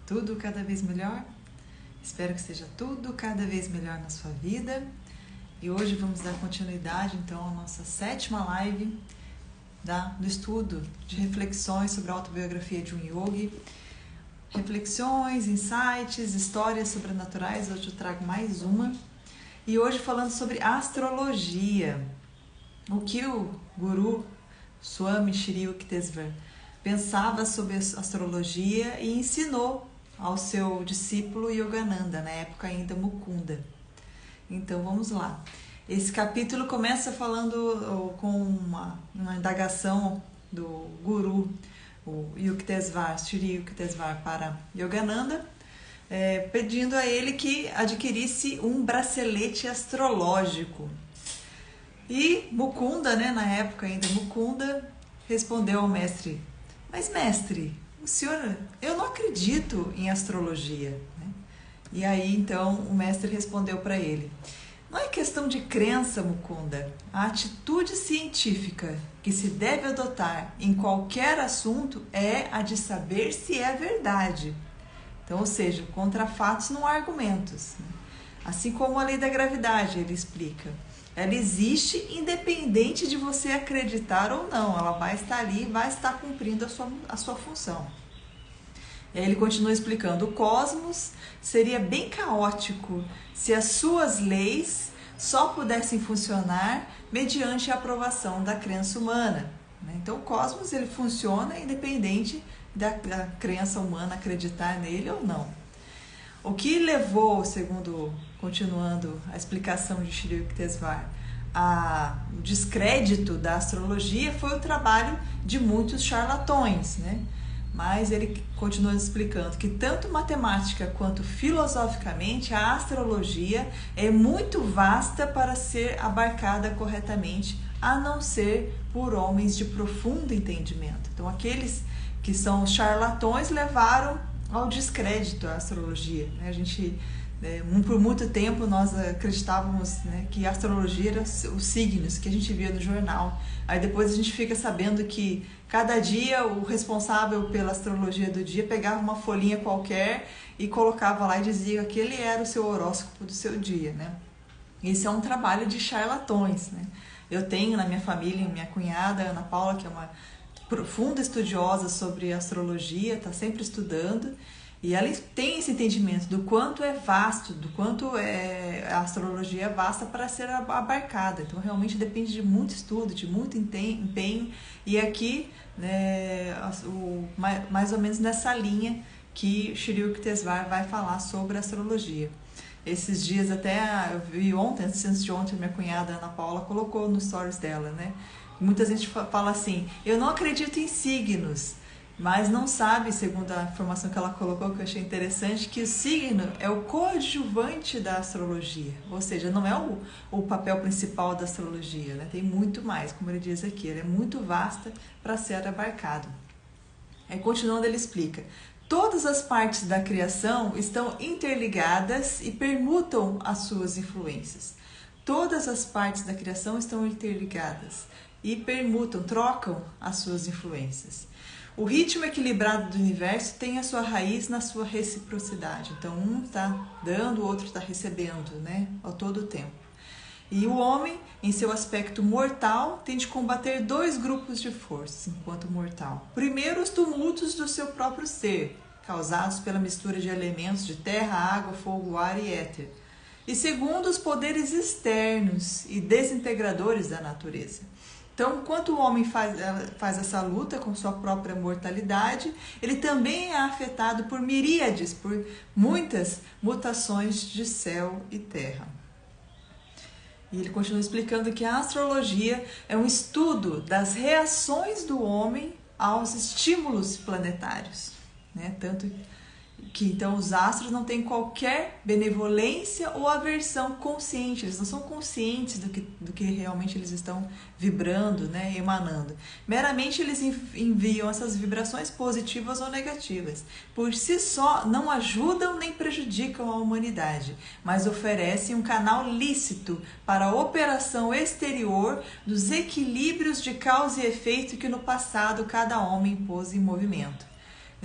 tudo cada vez melhor? Espero que seja tudo cada vez melhor na sua vida. E hoje vamos dar continuidade então à nossa 7ª live do estudo de reflexões sobre a autobiografia de um yogi. Reflexões, insights, histórias sobrenaturais. Hoje eu trago mais uma. E hoje falando sobre astrologia. O que o guru Swami Shri Yukteswar pensava sobre astrologia e ensinou ao seu discípulo Yogananda, na época ainda Mukunda. Então vamos lá. Esse capítulo começa falando com uma indagação do guru, o Yukteswar, Shri Yukteswar, para Yogananda, pedindo a ele que adquirisse um bracelete astrológico. E Mukunda, na época ainda Mukunda, respondeu ao mestre: mas mestre, o senhor, eu não acredito em astrologia. E aí então o mestre respondeu para ele: não é questão de crença, Mukunda. A atitude científica que se deve adotar em qualquer assunto é a de saber se é verdade. Então, ou seja, contra fatos não há argumentos. Assim como a lei da gravidade, ele explica. Ela existe independente de você acreditar ou não. Ela vai estar ali e vai estar cumprindo a sua função. E aí ele continua explicando: o cosmos seria bem caótico se as suas leis só pudessem funcionar mediante a aprovação da crença humana. Então o cosmos ele funciona independente da crença humana acreditar nele ou não. O que levou, continuando a explicação de Shri Yukteswar, o descrédito da astrologia foi o trabalho de muitos charlatões, Mas ele continua explicando que tanto matemática quanto filosoficamente a astrologia é muito vasta para ser abarcada corretamente, a não ser por homens de profundo entendimento. Então aqueles que são charlatões levaram ao descrédito a astrologia. A gente, por muito tempo, nós acreditávamos que a astrologia era os signos que a gente via no jornal. Aí depois a gente fica sabendo que cada dia o responsável pela astrologia do dia pegava uma folhinha qualquer e colocava lá e dizia que aquele era o seu horóscopo do seu dia. Esse é um trabalho de charlatões. Eu tenho na minha família minha cunhada, Ana Paula, que é uma profunda estudiosa sobre astrologia, está sempre estudando, e ela tem esse entendimento do quanto é vasto, do quanto a astrologia é vasta para ser abarcada. Então realmente depende de muito estudo, de muito empenho, e aqui mais ou menos nessa linha que Shri Yukteswar vai falar sobre astrologia. Esses dias até, eu vi ontem, antes de ontem, minha cunhada Ana Paula colocou no stories dela, Muita gente fala assim: eu não acredito em signos, mas não sabe, segundo a informação que ela colocou, que eu achei interessante, que o signo é o coadjuvante da astrologia, ou seja, não é o papel principal da astrologia, Tem muito mais, como ele diz aqui, ela é muito vasta para ser abarcado. Aí continuando ele explica: todas as partes da criação estão interligadas e permutam as suas influências. Todas as partes da criação estão interligadas e permutam, trocam as suas influências. O ritmo equilibrado do universo tem a sua raiz na sua reciprocidade. Então, um está dando, o outro está recebendo, ao todo tempo. E o homem, em seu aspecto mortal, tem de combater 2 grupos de forças enquanto mortal. Primeiro, os tumultos do seu próprio ser, causados pela mistura de elementos de terra, água, fogo, ar e éter. E segundo, os poderes externos e desintegradores da natureza. Então, enquanto o homem faz essa luta com sua própria mortalidade, ele também é afetado por miríades, por muitas mutações de céu e terra. E ele continua explicando que a astrologia é um estudo das reações do homem aos estímulos planetários, Tanto que então os astros não têm qualquer benevolência ou aversão consciente, eles não são conscientes do que realmente eles estão vibrando, emanando. Meramente eles enviam essas vibrações positivas ou negativas. Por si só não ajudam nem prejudicam a humanidade, mas oferecem um canal lícito para a operação exterior dos equilíbrios de causa e efeito que no passado cada homem pôs em movimento.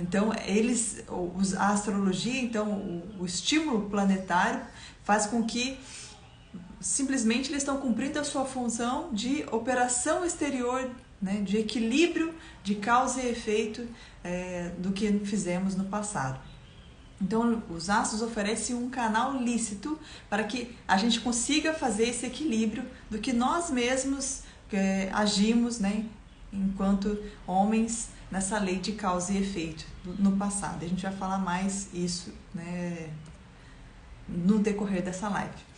Então, a astrologia, então, o estímulo planetário faz com que simplesmente eles estão cumprindo a sua função de operação exterior, né, de equilíbrio de causa e efeito do que fizemos no passado. Então, os astros oferecem um canal lícito para que a gente consiga fazer esse equilíbrio do que nós mesmos agimos, né, enquanto homens, nessa lei de causa e efeito no passado. A gente vai falar mais isso, né, no decorrer dessa live.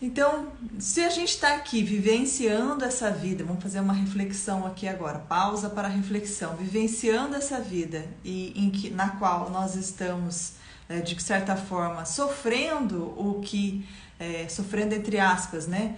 Então, se a gente está aqui vivenciando essa vida, vamos fazer uma reflexão aqui agora, pausa para reflexão, vivenciando essa vida na qual nós estamos, de certa forma, sofrendo sofrendo entre aspas, né,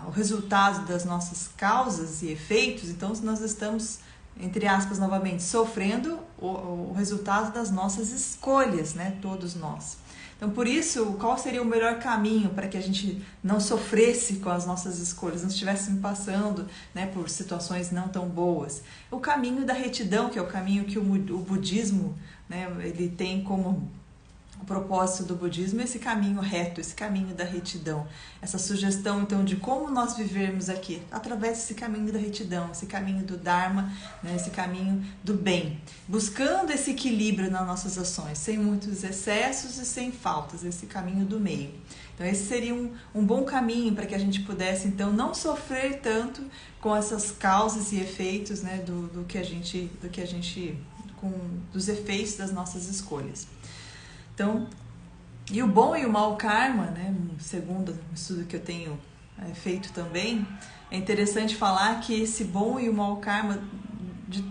o resultado das nossas causas e efeitos. Então, nós estamos, entre aspas, novamente, sofrendo o resultado das nossas escolhas, né, todos nós. Então, por isso, qual seria o melhor caminho para que a gente não sofresse com as nossas escolhas, não estivéssemos passando, né, por situações não tão boas? O caminho da retidão, que é o caminho que o budismo, né, ele tem como o propósito do budismo, esse caminho reto, esse caminho da retidão. Essa sugestão, então, de como nós vivermos aqui, através desse caminho da retidão, esse caminho do Dharma, né, esse caminho do bem. Buscando esse equilíbrio nas nossas ações, sem muitos excessos e sem faltas, esse caminho do meio. Então, esse seria um bom caminho para que a gente pudesse, então, não sofrer tanto com essas causas e efeitos, né, dos efeitos das nossas escolhas. Então, e o bom e o mau karma, né, segundo um estudo que eu tenho feito também, é interessante falar que esse bom e o mau karma, de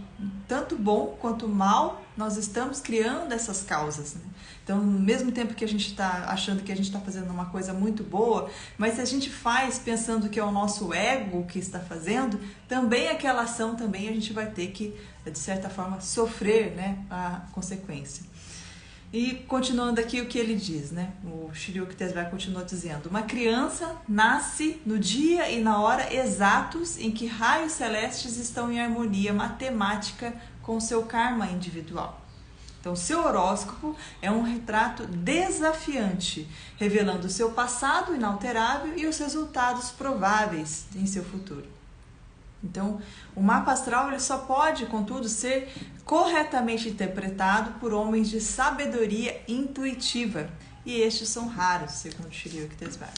tanto bom quanto mal, nós estamos criando essas causas, né? Então, ao mesmo tempo que a gente está achando que a gente está fazendo uma coisa muito boa, mas se a gente faz pensando que é o nosso ego que está fazendo, também aquela ação, também a gente vai ter que, de certa forma, sofrer, né, a consequência. E continuando aqui o que ele diz, né? O Shri Yukteswar continua dizendo: uma criança nasce no dia e na hora exatos em que raios celestes estão em harmonia matemática com seu karma individual. Então, seu horóscopo é um retrato desafiante, revelando o seu passado inalterável e os resultados prováveis em seu futuro. Então, o mapa astral ele só pode, contudo, ser corretamente interpretado por homens de sabedoria intuitiva. E estes são raros, segundo Shri Yukteswar.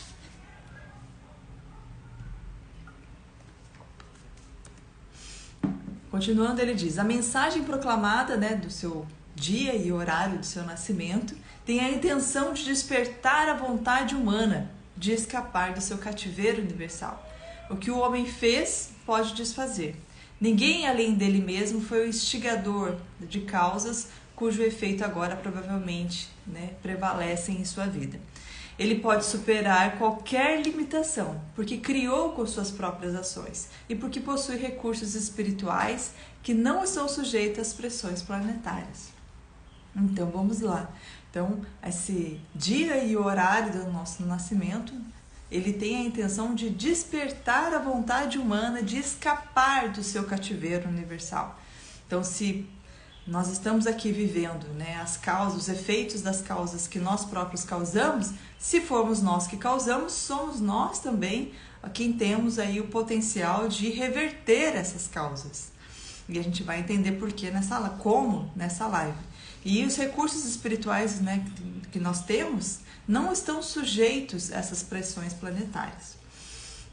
Continuando, ele diz: a mensagem proclamada, né, do seu dia e horário do seu nascimento tem a intenção de despertar a vontade humana de escapar do seu cativeiro universal. O que o homem fez pode desfazer. Ninguém além dele mesmo foi o instigador de causas cujo efeito agora provavelmente, né, prevalecem em sua vida. Ele pode superar qualquer limitação, porque criou com suas próprias ações e porque possui recursos espirituais que não estão sujeitos às pressões planetárias. Então vamos lá. Então, esse dia e horário do nosso nascimento, ele tem a intenção de despertar a vontade humana de escapar do seu cativeiro universal. Então, se nós estamos aqui vivendo, né, as causas, os efeitos das causas que nós próprios causamos, se formos nós que causamos, somos nós também quem temos aí o potencial de reverter essas causas. E a gente vai entender por que como nessa live. E os recursos espirituais, né, que nós temos não estão sujeitos a essas pressões planetárias.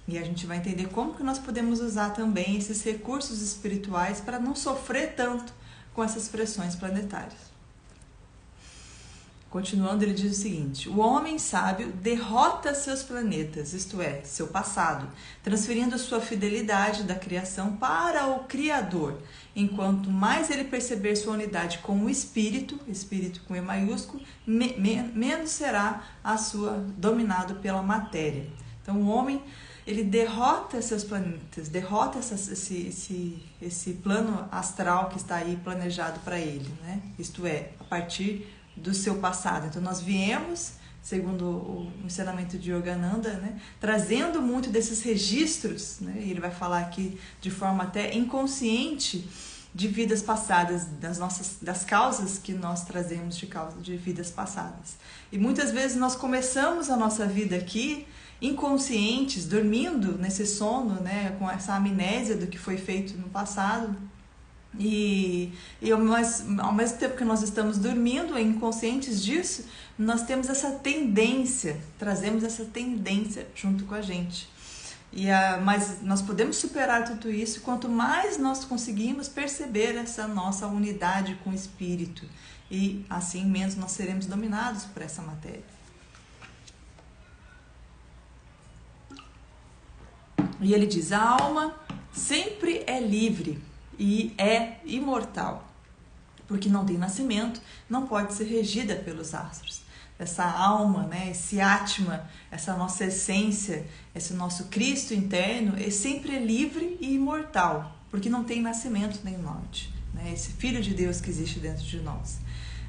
E a gente vai entender como que nós podemos usar também esses recursos espirituais para não sofrer tanto com essas pressões planetárias. Continuando, ele diz o seguinte: o homem sábio derrota seus planetas, isto é, seu passado, transferindo sua fidelidade da criação para o Criador. Enquanto mais ele perceber sua unidade com o espírito com E maiúsculo, menos será a sua dominado pela matéria. Então o homem, ele derrota seus planetas, derrota esse plano astral que está aí planejado para ele, né? Isto é, a partir do seu passado. Então nós viemos, segundo o ensinamento de Yogananda, né, trazendo muito desses registros, né, e ele vai falar aqui de forma até inconsciente, de vidas passadas, das causas que nós trazemos de vidas passadas. E muitas vezes nós começamos a nossa vida aqui inconscientes, dormindo nesse sono, né, com essa amnésia do que foi feito no passado. E ao mesmo tempo que nós estamos dormindo, inconscientes disso, nós temos essa tendência, trazemos essa tendência junto com a gente. Mas nós podemos superar tudo isso quanto mais nós conseguimos perceber essa nossa unidade com o Espírito. E assim menos nós seremos dominados por essa matéria. E ele diz: a alma sempre é livre e é imortal, porque não tem nascimento, não pode ser regida pelos astros. Essa alma, né, esse Atma, essa nossa essência, esse nosso Cristo interno, sempre é livre e imortal, porque não tem nascimento nem morte, né? Esse Filho de Deus que existe dentro de nós.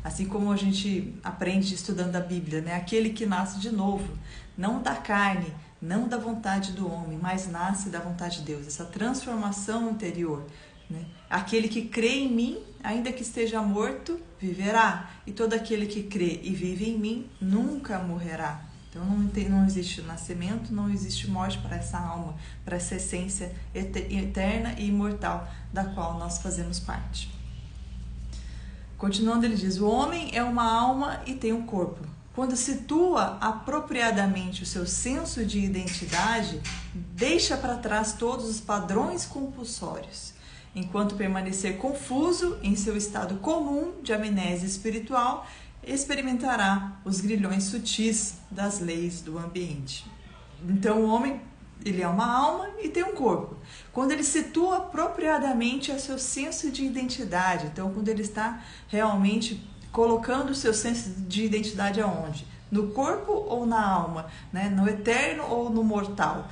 Assim como a gente aprende estudando a Bíblia, né? Aquele que nasce de novo, não da carne, não da vontade do homem, mas nasce da vontade de Deus, essa transformação interior, né? Aquele que crê em mim, ainda que esteja morto, viverá, e todo aquele que crê e vive em mim nunca morrerá. Então não existe nascimento, não existe morte para essa alma, para essa essência eterna e imortal da qual nós fazemos parte. Continuando, ele diz: o homem é uma alma e tem um corpo. Quando situa apropriadamente o seu senso de identidade, deixa para trás todos os padrões compulsórios. Enquanto permanecer confuso em seu estado comum de amnésia espiritual, experimentará os grilhões sutis das leis do ambiente. Então o homem, ele é uma alma e tem um corpo. Quando ele situa apropriadamente o seu senso de identidade, então quando ele está realmente colocando o seu senso de identidade aonde? No corpo ou na alma, né? No eterno ou no mortal?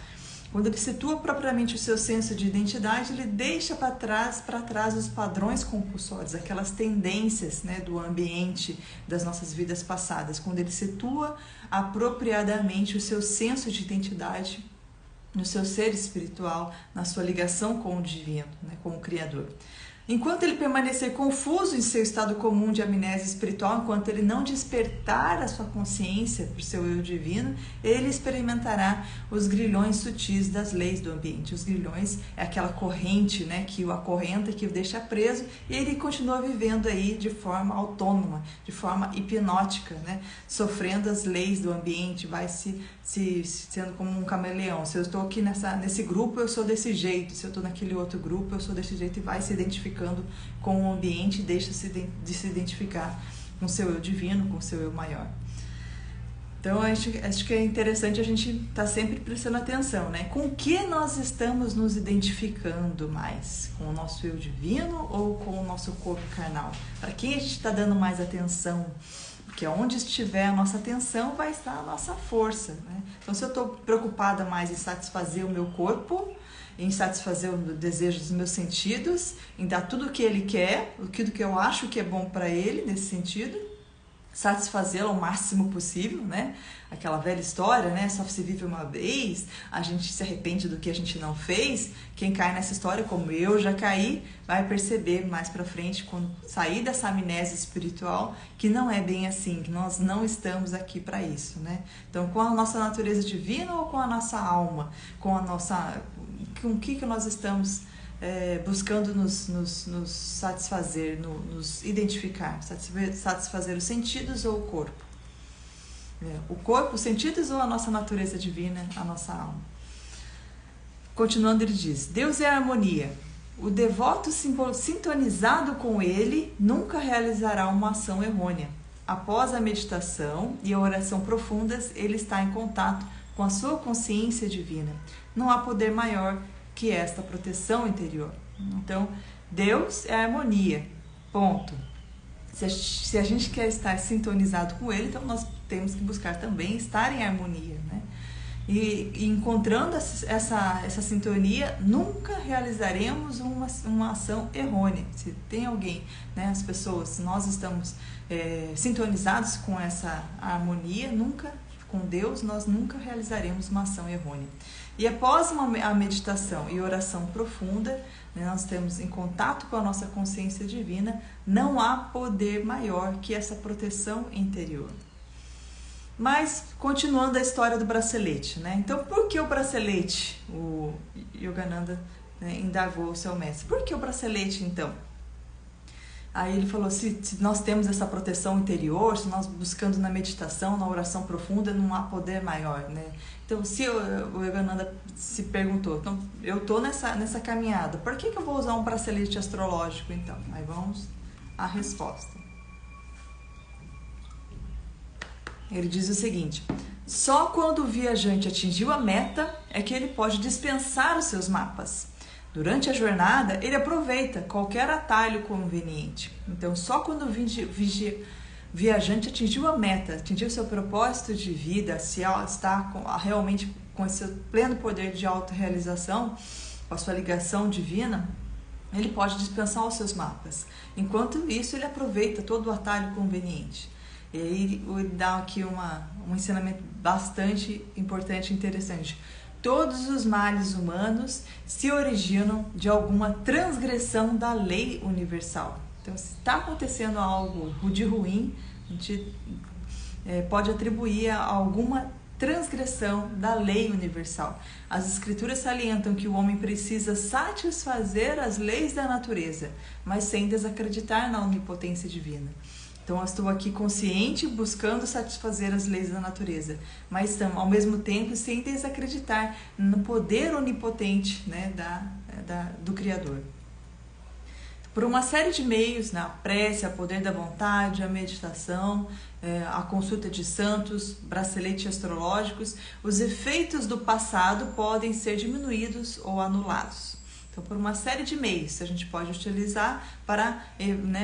Quando ele situa propriamente o seu senso de identidade, ele deixa para trás os padrões compulsórios, aquelas tendências, né, do ambiente das nossas vidas passadas. Quando ele situa apropriadamente o seu senso de identidade no seu ser espiritual, na sua ligação com o divino, né, com o Criador. Enquanto ele permanecer confuso em seu estado comum de amnésia espiritual, enquanto ele não despertar a sua consciência para o seu eu divino, ele experimentará os grilhões sutis das leis do ambiente. Os grilhões é aquela corrente, né, que o acorrenta, que o deixa preso, e ele continua vivendo aí de forma autônoma, de forma hipnótica, né, sofrendo as leis do ambiente, vai sendo como um camaleão. Se eu estou aqui nesse grupo, eu sou desse jeito. Se eu estou naquele outro grupo, eu sou desse jeito, e vai se identificando com o ambiente e deixa de se identificar com o seu eu divino, com o seu eu maior. Então, acho que é interessante a gente estar sempre prestando atenção, né? Com o que nós estamos nos identificando mais? Com o nosso eu divino ou com o nosso corpo carnal? Para quem a gente está dando mais atenção? Porque onde estiver a nossa atenção, vai estar a nossa força, né? Então, se eu estou preocupada mais em satisfazer o meu corpo, em satisfazer o desejo dos meus sentidos, em dar tudo o que ele quer, tudo que eu acho que é bom para ele, nesse sentido, satisfazê-lo ao máximo possível, né? Aquela velha história, né? Só se vive uma vez, a gente se arrepende do que a gente não fez. Quem cai nessa história, como eu já caí, vai perceber mais pra frente, quando sair dessa amnésia espiritual, que não é bem assim, que nós não estamos aqui para isso, né? Então, com a nossa natureza divina ou com a nossa alma, com o que nós estamos buscando nos satisfazer, nos identificar, satisfazer os sentidos ou o corpo? O corpo, os sentidos ou a nossa natureza divina, a nossa alma? Continuando, ele diz: Deus é a harmonia. O devoto sintonizado com ele nunca realizará uma ação errônea. Após a meditação e a oração profundas, ele está em contato com a sua consciência divina. Não há poder maior que esta proteção interior. Então, Deus é a harmonia, ponto. Se a gente quer estar sintonizado com Ele, então nós temos que buscar também estar em harmonia, né? E encontrando essa sintonia, nunca realizaremos uma ação errônea. Se tem alguém, né, as pessoas, nós estamos sintonizados com essa harmonia, com Deus, nós nunca realizaremos uma ação errônea. E após a meditação e oração profunda, né, nós temos em contato com a nossa consciência divina, não há poder maior que essa proteção interior. Mas, continuando a história do bracelete, né? Então, por que o bracelete? O Yogananda, né, indagou o seu mestre. Por que o bracelete, então? Aí ele falou, se nós temos essa proteção interior, se nós buscando na meditação, na oração profunda, não há poder maior, né? Então, se o Yogananda se perguntou, então, eu estou nessa caminhada, por que eu vou usar um bracelete astrológico, então? Aí vamos à resposta. Ele diz o seguinte, só quando o viajante atingiu a meta é que ele pode dispensar os seus mapas. Durante a jornada, ele aproveita qualquer atalho conveniente. Então, só quando o viajante atingiu a meta, atingiu seu propósito de vida, se está realmente com esse pleno poder de autorrealização, com a sua ligação divina, ele pode dispensar os seus mapas. Enquanto isso, ele aproveita todo o atalho conveniente. E aí ele dá aqui um ensinamento bastante importante e interessante. Todos os males humanos se originam de alguma transgressão da lei universal. Então, se está acontecendo algo de ruim, a gente pode atribuir a alguma transgressão da lei universal. As escrituras salientam que o homem precisa satisfazer as leis da natureza, mas sem desacreditar na onipotência divina. Então, eu estou aqui consciente, buscando satisfazer as leis da natureza, mas ao mesmo tempo sem desacreditar no poder onipotente, né, do Criador. Por uma série de meios, a prece, o poder da vontade, a meditação, a consulta de santos, braceletes astrológicos, os efeitos do passado podem ser diminuídos ou anulados. Então, por uma série de meios, a gente pode utilizar para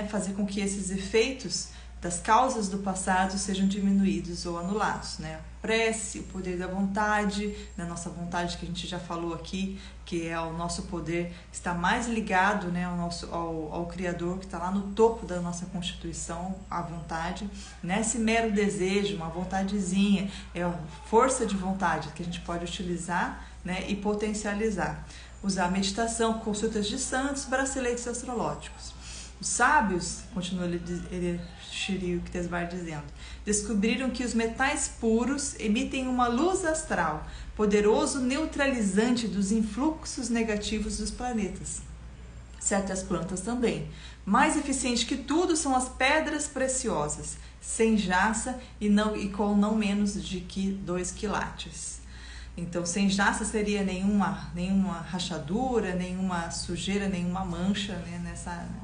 fazer com que esses efeitos das causas do passado sejam diminuídos ou anulados, né? Prece, o poder da vontade, né? Nossa vontade que a gente já falou aqui, que é o nosso poder, está mais ligado, né, ao Criador, que está lá no topo da nossa constituição, a vontade. Nesse mero desejo, uma vontadezinha, é a força de vontade que a gente pode utilizar, né, e potencializar. Usar a meditação, consultas de santos, braceletes astrológicos. Os sábios, continua Shri Yukteswar dizendo, descobriram que os metais puros emitem uma luz astral, poderoso neutralizante dos influxos negativos dos planetas. Certas plantas também. Mais eficiente que tudo são as pedras preciosas, sem jaça e com não menos de 2 quilates. Então, sem jaça seria nenhuma rachadura, nenhuma sujeira, nenhuma mancha, né,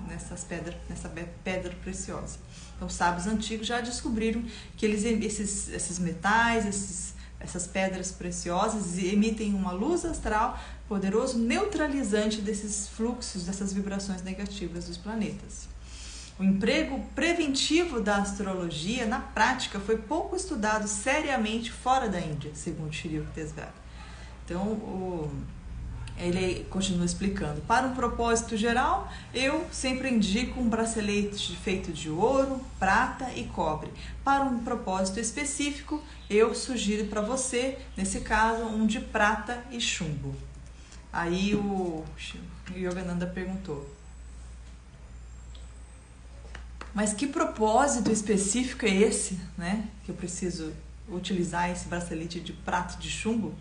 nessa pedra preciosa. Então, os sábios antigos já descobriram que esses metais, essas pedras preciosas emitem uma luz astral poderoso neutralizante desses fluxos, dessas vibrações negativas dos planetas. O emprego preventivo da astrologia, na prática, foi pouco estudado seriamente fora da Índia, segundo Shri Yukteswar. Então, ele continua explicando. Para um propósito geral, eu sempre indico um bracelete feito de ouro, prata e cobre. Para um propósito específico, eu sugiro para você, nesse caso, um de prata e chumbo. Aí o Yogananda perguntou, mas que propósito específico é esse, né? Que eu preciso utilizar esse bracelete de prata e de chumbo?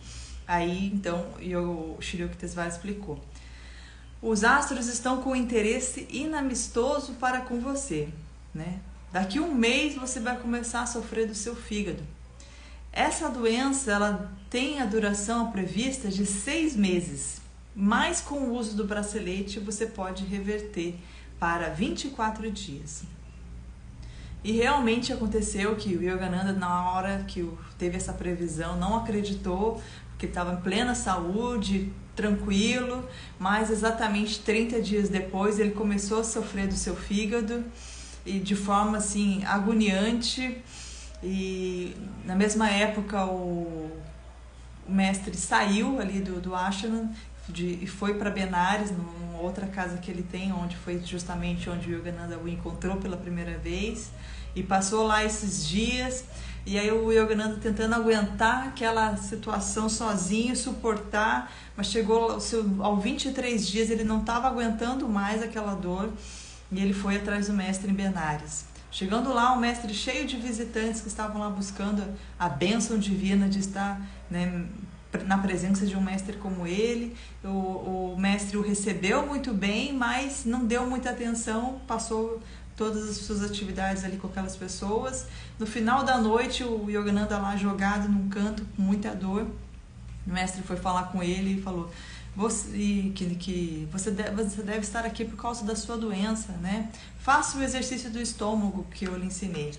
Aí, então, o Shri Yukteswar explicou. Os astros estão com interesse inamistoso para com você, né? Daqui a um mês você vai começar a sofrer do seu fígado. Essa doença, ela tem a duração prevista de 6 meses, mas com o uso do bracelete você pode reverter para 24 dias. E realmente aconteceu que o Yogananda, na hora que teve essa previsão, não acreditou, porque estava em plena saúde, tranquilo, mas exatamente 30 dias depois ele começou a sofrer do seu fígado e de forma assim agoniante. E na mesma época o mestre saiu ali do ashram e foi para Benares, numa outra casa que ele tem, onde foi justamente onde o Yogananda o encontrou pela primeira vez, e passou lá esses dias E aí o Yogananda tentando aguentar aquela situação sozinho, suportar, mas chegou aos 23 dias, ele não estava aguentando mais aquela dor, e ele foi atrás do mestre em Benares. Chegando lá, o mestre cheio de visitantes que estavam lá buscando a bênção divina de estar, né, na presença de um mestre como ele. O mestre o recebeu muito bem, mas não deu muita atenção, passou todas as suas atividades ali com aquelas pessoas. No final da noite, o Yogananda lá jogado num canto com muita dor, o mestre foi falar com ele e falou: você deve estar aqui por causa da sua doença, né? Faça o exercício do estômago que eu lhe ensinei.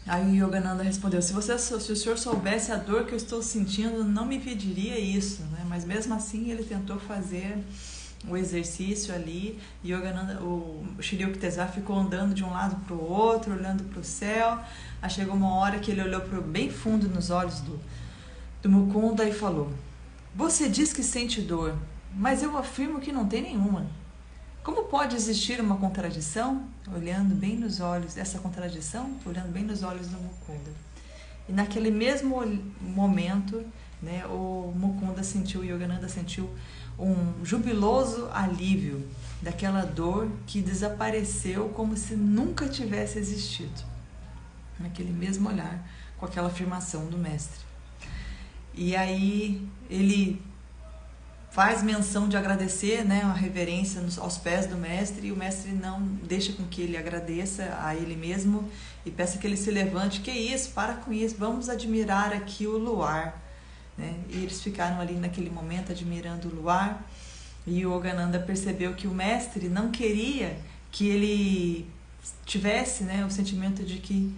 Aí o Yogananda respondeu: se o senhor soubesse a dor que eu estou sentindo, não me pediria isso, né? Mas mesmo assim ele tentou fazer o exercício ali, e o Shri Yukteswar ficou andando de um lado para o outro, olhando para o céu. Aí chegou uma hora que ele olhou bem fundo nos olhos do Mukunda e falou: você diz que sente dor, mas eu afirmo que não tem nenhuma. Como pode existir uma contradição? Olhando bem nos olhos, essa contradição, olhando bem nos olhos do Mukunda. E naquele mesmo momento, né, o Yogananda sentiu um jubiloso alívio daquela dor que desapareceu como se nunca tivesse existido. Naquele mesmo olhar, com aquela afirmação do mestre. E aí ele faz menção de agradecer, né, a reverência aos pés do mestre, e o mestre não deixa com que ele agradeça a ele mesmo e peça que ele se levante. Que isso, para com isso, vamos admirar aqui o luar, né? E eles ficaram ali naquele momento admirando o luar, e o Yogananda percebeu que o mestre não queria que ele tivesse, né, o sentimento de que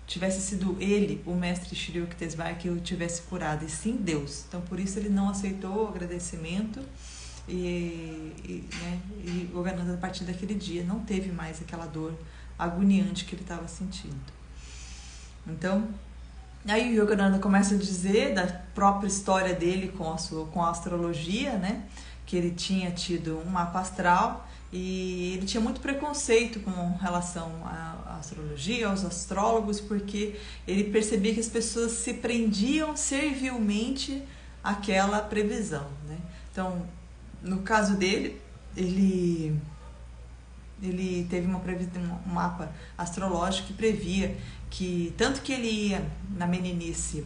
tivesse sido ele, o mestre Shri Yukteswar, que o tivesse curado, e sim Deus. Então por isso ele não aceitou o agradecimento, e o Yogananda, a partir daquele dia, não teve mais aquela dor agoniante que ele estava sentindo. Então aí o Yogananda começa a dizer da própria história dele com a astrologia, né? Que ele tinha tido um mapa astral e ele tinha muito preconceito com relação à astrologia, aos astrólogos, porque ele percebia que as pessoas se prendiam servilmente àquela previsão, né? Então, no caso dele, ele teve um mapa astrológico que previa que tanto que ele ia na meninice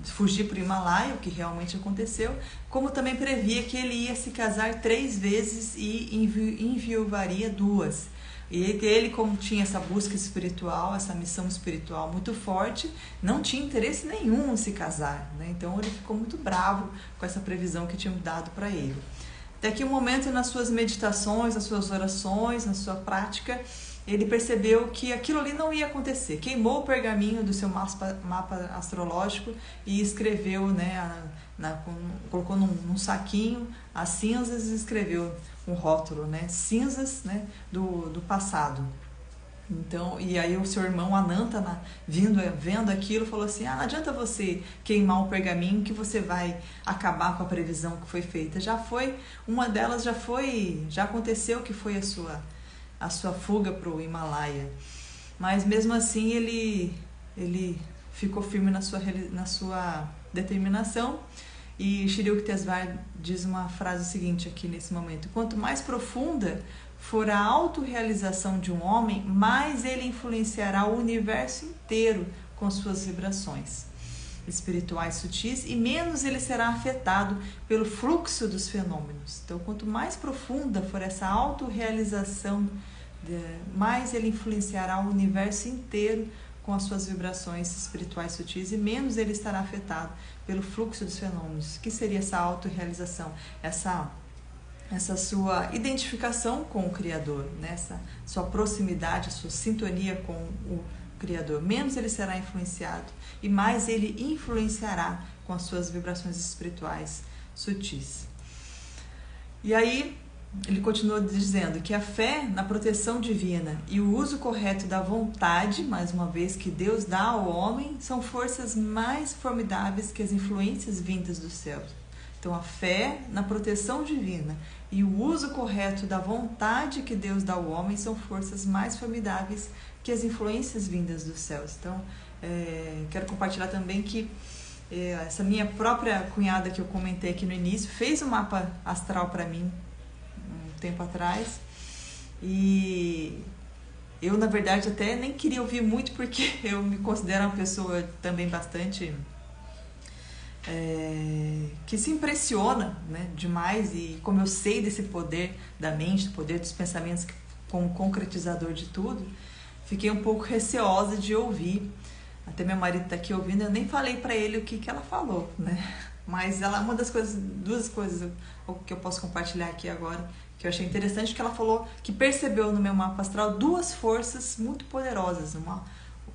fugir para o Himalaia, o que realmente aconteceu, como também previa que ele ia se casar 3 vezes e enviuvaria 2. E ele, como tinha essa busca espiritual, essa missão espiritual muito forte, não tinha interesse nenhum em se casar, né? Então ele ficou muito bravo com essa previsão que tinham dado para ele. Até que um momento, nas suas meditações, nas suas orações, na sua prática, ele percebeu que aquilo ali não ia acontecer. Queimou o pergaminho do seu mapa astrológico e escreveu, né, colocou num saquinho as cinzas e escreveu um rótulo, né, cinzas, né, do passado. Então, e aí o seu irmão Ananta, vendo aquilo, falou assim: não adianta você queimar o pergaminho que você vai acabar com a previsão que foi feita. Uma delas já aconteceu, que foi a sua fuga para o Himalaia. Mas mesmo assim ele ficou firme na sua determinação. E Shri Yukteswar diz uma frase seguinte aqui nesse momento: quanto mais profunda for a autorrealização de um homem, mais ele influenciará o universo inteiro com suas vibrações espirituais sutis, e menos ele será afetado pelo fluxo dos fenômenos. Então, quanto mais profunda for essa autorrealização, mais ele influenciará o universo inteiro com as suas vibrações espirituais sutis, e menos ele estará afetado pelo fluxo dos fenômenos. O que seria essa autorrealização? Essa sua identificação com o Criador, né? Essa sua proximidade, a sua sintonia com o Criador. Menos ele será influenciado e mais ele influenciará com as suas vibrações espirituais sutis. E aí ele continua dizendo que a fé na proteção divina e o uso correto da vontade, mais uma vez, que Deus dá ao homem, são forças mais formidáveis que as influências vindas dos céus. Então, a fé na proteção divina e o uso correto da vontade que Deus dá ao homem são forças mais formidáveis que as influências vindas dos céus. Então, quero compartilhar também que essa minha própria cunhada que eu comentei aqui no início fez um mapa astral para mim um tempo atrás, e eu, na verdade, até nem queria ouvir muito, porque eu me considero uma pessoa também bastante que se impressiona, né, demais, e como eu sei desse poder da mente, do poder dos pensamentos como concretizador de tudo, fiquei um pouco receosa de ouvir. Até meu marido está aqui ouvindo, eu nem falei para ele o que ela falou, né? Mas duas coisas que eu posso compartilhar aqui agora, que eu achei interessante, que ela falou que percebeu no meu mapa astral duas forças muito poderosas,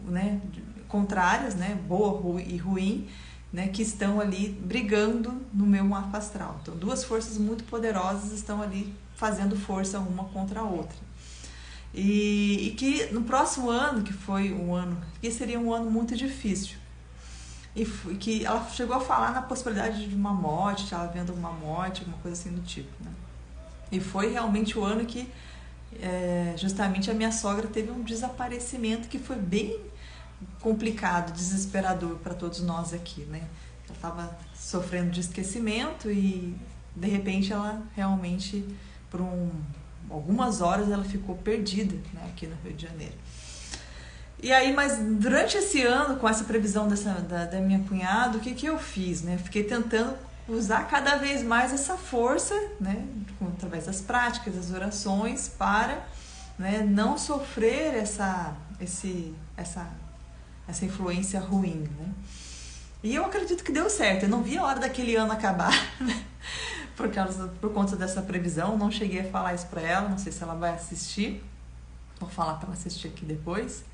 né, contrárias, né, boa e ruim, né, que estão ali brigando no meu mapa astral. Então, duas forças muito poderosas estão ali fazendo força uma contra a outra. E que no próximo ano, que foi um ano, que seria um ano muito difícil, e que ela chegou a falar na possibilidade de uma morte, estava vendo uma morte, alguma coisa assim do tipo, né? E foi realmente o ano que justamente a minha sogra teve um desaparecimento que foi bem complicado, desesperador para todos nós aqui, né? Ela estava sofrendo de esquecimento e de repente ela realmente, por algumas horas, ela ficou perdida, né, aqui no Rio de Janeiro. E aí, mas durante esse ano, com essa previsão da minha cunhada, o que eu fiz, né? Fiquei tentando usar cada vez mais essa força, né, através das práticas, das orações, para, né, não sofrer essa influência ruim, né? E eu acredito que deu certo. Eu não vi a hora daquele ano acabar, né? Por conta dessa previsão. Não cheguei a falar isso para ela, não sei se ela vai assistir, vou falar para ela assistir aqui depois,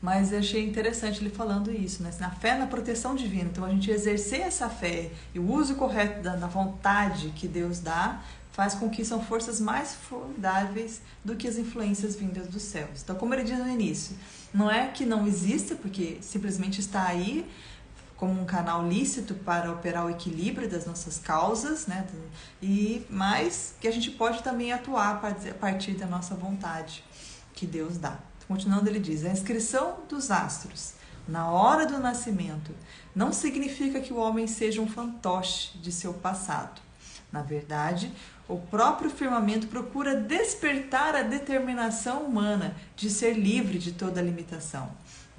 mas eu achei interessante ele falando isso, né? Na fé, na proteção divina. Então, a gente exercer essa fé e o uso correto da vontade que Deus dá faz com que são forças mais formidáveis do que as influências vindas dos céus. Então, como ele diz no início, não é que não exista, porque simplesmente está aí como um canal lícito para operar o equilíbrio das nossas causas, né? Mas que a gente pode também atuar a partir da nossa vontade que Deus dá. Continuando, ele diz: a inscrição dos astros na hora do nascimento não significa que o homem seja um fantoche de seu passado. Na verdade, o próprio firmamento procura despertar a determinação humana de ser livre de toda limitação.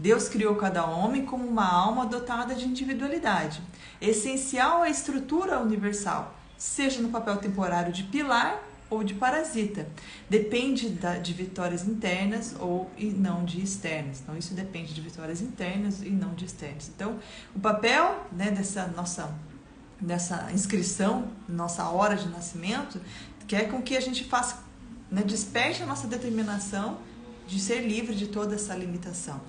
Deus criou cada homem como uma alma dotada de individualidade, essencial à estrutura universal, seja no papel temporário de pilar ou de parasita. Depende de vitórias internas e não de externas. Então, isso depende de vitórias internas e não de externas. Então, o papel, né, dessa inscrição, nossa hora de nascimento, quer com que a gente faça, né, desperte a nossa determinação de ser livre de toda essa limitação.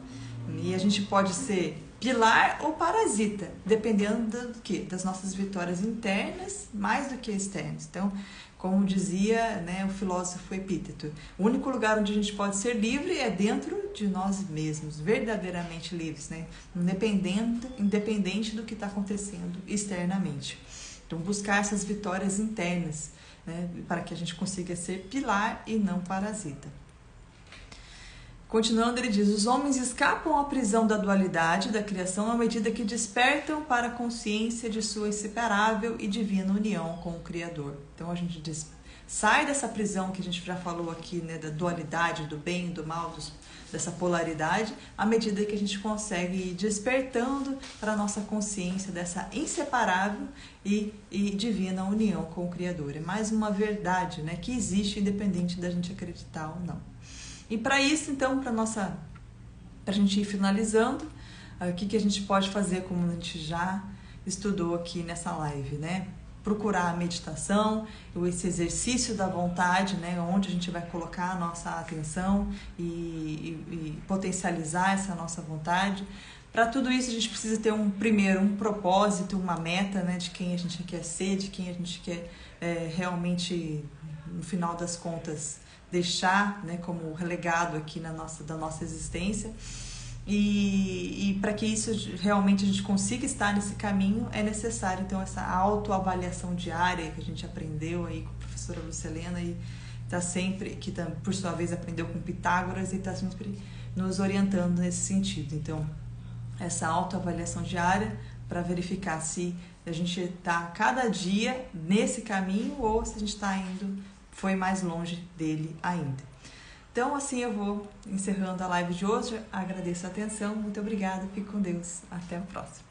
E a gente pode ser pilar ou parasita, dependendo do quê? Das nossas vitórias internas, mais do que externas. Então, como dizia, né, o filósofo Epíteto, o único lugar onde a gente pode ser livre é dentro de nós mesmos, verdadeiramente livres, né? Independente do que está acontecendo externamente. Então, buscar essas vitórias internas, né, para que a gente consiga ser pilar e não parasita. Continuando, ele diz: os homens escapam à prisão da dualidade da criação à medida que despertam para a consciência de sua inseparável e divina união com o Criador. Então, a gente sai dessa prisão que a gente já falou aqui, né, da dualidade, do bem e do mal, dessa polaridade, à medida que a gente consegue ir despertando para a nossa consciência dessa inseparável e divina união com o Criador. É mais uma verdade, né, que existe independente da gente acreditar ou não. E para isso, então, para a gente ir finalizando, o que a gente pode fazer, como a gente já estudou aqui nessa live, né? Procurar a meditação, esse exercício da vontade, né? Onde a gente vai colocar a nossa atenção e potencializar essa nossa vontade. Para tudo isso, a gente precisa ter primeiro um propósito, uma meta, né? De quem a gente quer ser, de quem a gente quer realmente, no final das contas, deixar, né, como legado aqui da nossa existência. E para que isso realmente a gente consiga estar nesse caminho, é necessário então essa autoavaliação diária que a gente aprendeu aí com a professora Lucilena e tá sempre, que por sua vez aprendeu com Pitágoras e está sempre nos orientando nesse sentido. Então, essa autoavaliação diária para verificar se a gente está cada dia nesse caminho ou se a gente foi mais longe dele ainda. Então, assim eu vou encerrando a live de hoje. Agradeço a atenção, muito obrigada, fique com Deus. Até a próxima.